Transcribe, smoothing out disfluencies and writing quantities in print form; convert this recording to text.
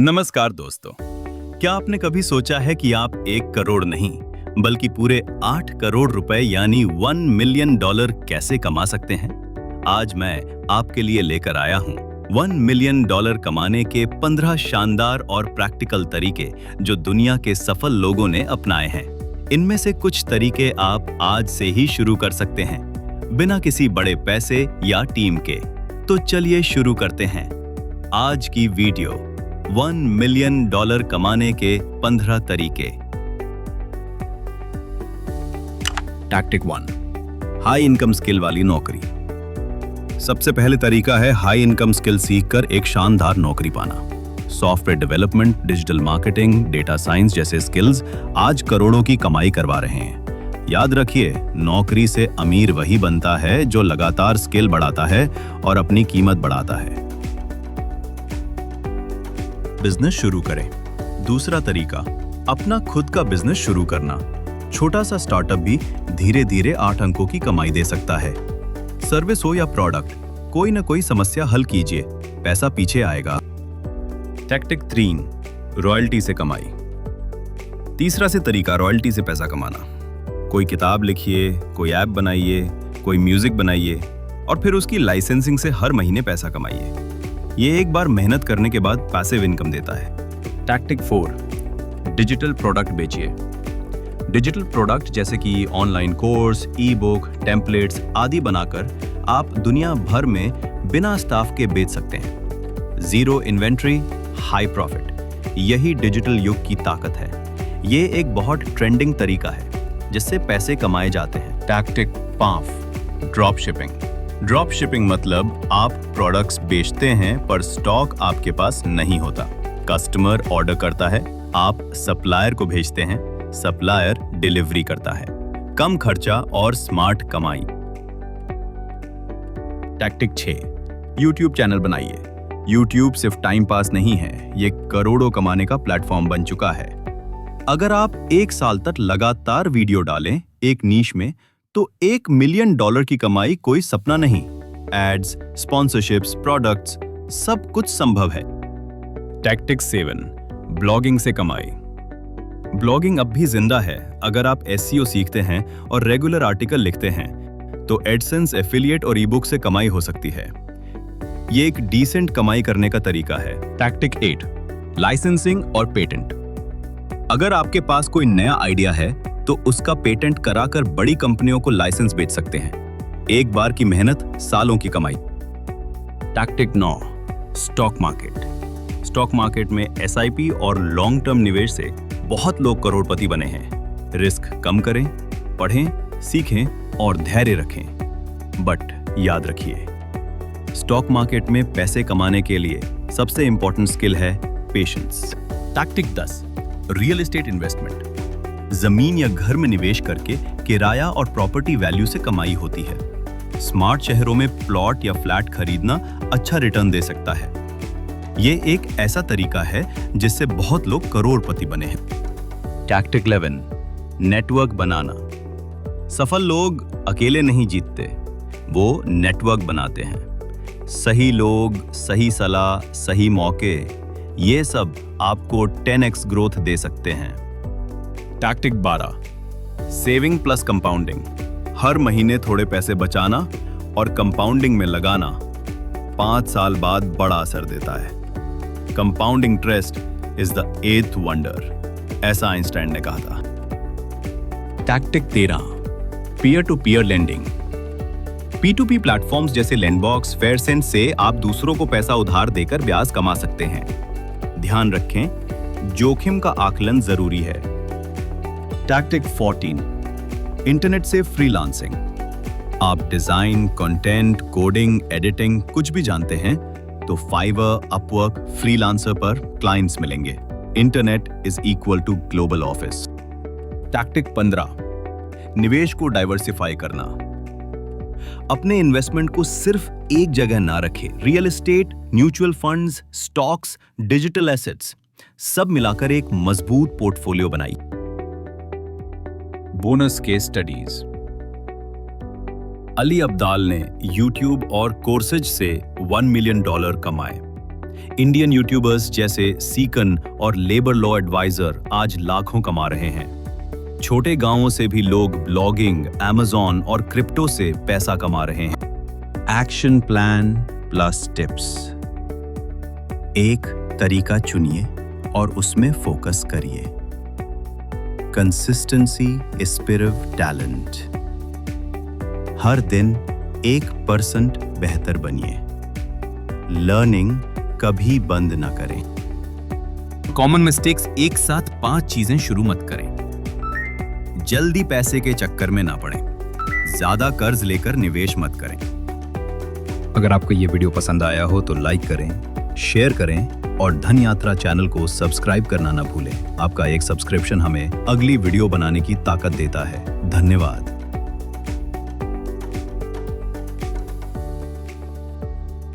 नमस्कार दोस्तों। क्या आपने कभी सोचा है कि आप 1 करोड़ नहीं बल्कि पूरे 8 करोड़ रुपए यानी $1 मिलियन कैसे कमा सकते हैं? आज मैं आपके लिए लेकर आया हूं $1 मिलियन कमाने के 15 शानदार और प्रैक्टिकल तरीके जो दुनिया के सफल लोगों ने अपनाए हैं। इनमें से कुछ तरीके आप आज से ही शुरू कर सकते हैं, बिना किसी बड़े पैसे या टीम के। तो चलिए शुरू करते हैं आज की वीडियो। $1 मिलियन कमाने के 15 तरीके। टैक्टिक 1, हाई इनकम स्किल वाली नौकरी। सबसे पहले तरीका है हाई इनकम स्किल सीखकर एक शानदार नौकरी पाना। Software development, digital marketing, data science जैसे स्किल्स आज करोड़ों की कमाई करवा रहे हैं। याद रखिए, नौकरी से अमीर वही बनता है जो लगातार स्किल बढ़ाता है और अपनी कीमत बढ़ाता है। बिजनेस शुरू करें। दूसरा तरीका, अपना खुद का बिजनेस शुरू करना। छोटा सा स्टार्टअप भी धीरे धीरे 8 अंकों की कमाई दे सकता है। सर्विस हो या प्रोडक्ट, कोई ना कोई समस्या हल कीजिए, पैसा पीछे आएगा। टैक्टिक 3, रॉयल्टी से कमाई। तीसरा से तरीका रॉयल्टी से पैसा कमाना। कोई किताब लिखिए, कोई ऐप बनाइए, कोई म्यूजिक बनाइए और फिर उसकी लाइसेंसिंग से हर महीने पैसा कमाइए। ये एक बार मेहनत करने के बाद पैसिव इनकम देता है। टैक्टिक 4, डिजिटल प्रोडक्ट बेचिए। डिजिटल प्रोडक्ट जैसे कि ऑनलाइन कोर्स, ई बुक, टेम्पलेट्स आदि बनाकर आप दुनिया भर में बिना स्टाफ के बेच सकते हैं। जीरो इन्वेंट्री, हाई प्रॉफिट, यही डिजिटल युग की ताकत है। ये एक बहुत ट्रेंडिंग तरीका है जिससे पैसे कमाए जाते हैं। Tactic 5, drop shipping. Drop shipping मतलब आप प्रोडक्ट्स बेचते हैं पर स्टॉक आपके पास नहीं होता। कस्टमर ऑर्डर करता है, आप सप्लायर को भेजते हैं, सप्लायर डिलीवरी करता है। कम खर्चा और स्मार्ट कमाई। टैक्टिक 6, YouTube चैनल बनाइए। YouTube सिर्फ टाइम पास नहीं है, ये करोड़ों कमाने का प्लेटफॉर्म बन चुका है। अगर आप 1 साल तक लगातार वीडियो डालें एक नीश में, तो $1 मिलियन की कमाई कोई सपना नहीं। एड्स, स्पॉन्सरशिप्स, प्रोडक्ट्स, सब कुछ संभव है। टैक्टिक 7, ब्लॉगिंग से कमाई। ब्लॉगिंग अब भी जिंदा है। अगर आप SEO सीखते हैं और रेगुलर आर्टिकल लिखते हैं तो एडसेंस, एफिलिएट और ई-बुक से कमाई हो सकती है। ये एक डिसेंट कमाई करने का तरीका है। टैक्टिक 8, लाइसेंसिंग और पेटेंट। अगर आपके पास कोई नया आइडिया है तो उसका पेटेंट कराकर बड़ी कंपनियों को लाइसेंस बेच सकते हैं। एक बार की मेहनत, सालों की कमाई। Tactic 9, stock market. Stock market में SIP और लॉन्ग टर्म निवेश से बहुत लोग करोड़पति बने हैं। रिस्क कम करें, पढ़ें, सीखें और धैर्य रखें। बट याद रखिए, स्टॉक मार्केट में पैसे कमाने के लिए सबसे इंपॉर्टेंट स्किल है patience. Tactic 10, real estate investment. जमीन या घर में निवेश करके किराया और प्रॉपर्टी वैल्यू से कमाई होती है। स्मार्ट शहरों में प्लॉट या फ्लैट खरीदना अच्छा रिटर्न दे सकता है। ये एक ऐसा तरीका है जिससे बहुत लोग करोड़पति बने हैं। टैक्टिक 11, नेटवर्क बनाना। सफल लोग अकेले नहीं जीतते, वो नेटवर्क बनाते हैं। सही लोग, सही सलाह, सही मौके, ये सब आपको 10x ग्रोथ दे सकते हैं। Tactic 12, saving plus compounding. हर महीने थोड़े पैसे बचाना और कंपाउंडिंग में लगाना 5 साल बाद बड़ा असर देता है। Compounding interest is the 8th wonder, ऐसा आइंस्टाइन ने कहा था। Tactic 13, peer to peer lending. P2P platforms जैसे लैंडबॉक्स, फेयरसेंट से आप दूसरों को पैसा उधार देकर ब्याज कमा सकते हैं। ध्यान रखें, जोखिम का आकलन जरूरी है। टैक्टिक 14, इंटरनेट से फ्रीलांसिंग। आप डिजाइन, कंटेंट, कोडिंग, एडिटिंग कुछ भी जानते हैं तो फाइवर, अपवर्क, फ्रीलांसर पर क्लाइंट्स मिलेंगे। Internet is equal to global office. Tactic 15, निवेश को डाइवर्सिफाई करना। अपने इन्वेस्टमेंट को सिर्फ एक जगह ना रखें। Real estate, mutual funds, stocks, digital assets, सब मिलाकर एक मजबूत पोर्टफोलियो बनाइए। Bonus case studies. Ali Abdaal ने YouTube और कोर्सेज से $1 मिलियन कमाए। इंडियन यूट्यूबर्स जैसे सीकन और लेबर लॉ एडवाइजर आज लाखों कमा रहे हैं। छोटे गांवों से भी लोग ब्लॉगिंग, अमेज़न और क्रिप्टो से पैसा कमा रहे हैं। Action plan plus tips. एक तरीका चुनिए और उसमें फोकस करिए। Consistency is spirit talent. हर दिन 1% बेहतर बनिए। लर्निंग कभी बंद ना करें। कॉमन मिस्टेक्स एक साथ 5 चीजें शुरू मत करें। जल्दी पैसे के चक्कर में ना पड़ें। ज्यादा कर्ज लेकर निवेश मत करें। अगर आपको ये वीडियो पसंद आया हो तो लाइक करें, शेयर करें और धन यात्रा चैनल को सब्सक्राइब करना ना भूलें। आपका एक सब्सक्रिप्शन हमें अगली वीडियो बनाने की ताकत देता है। धन्यवाद।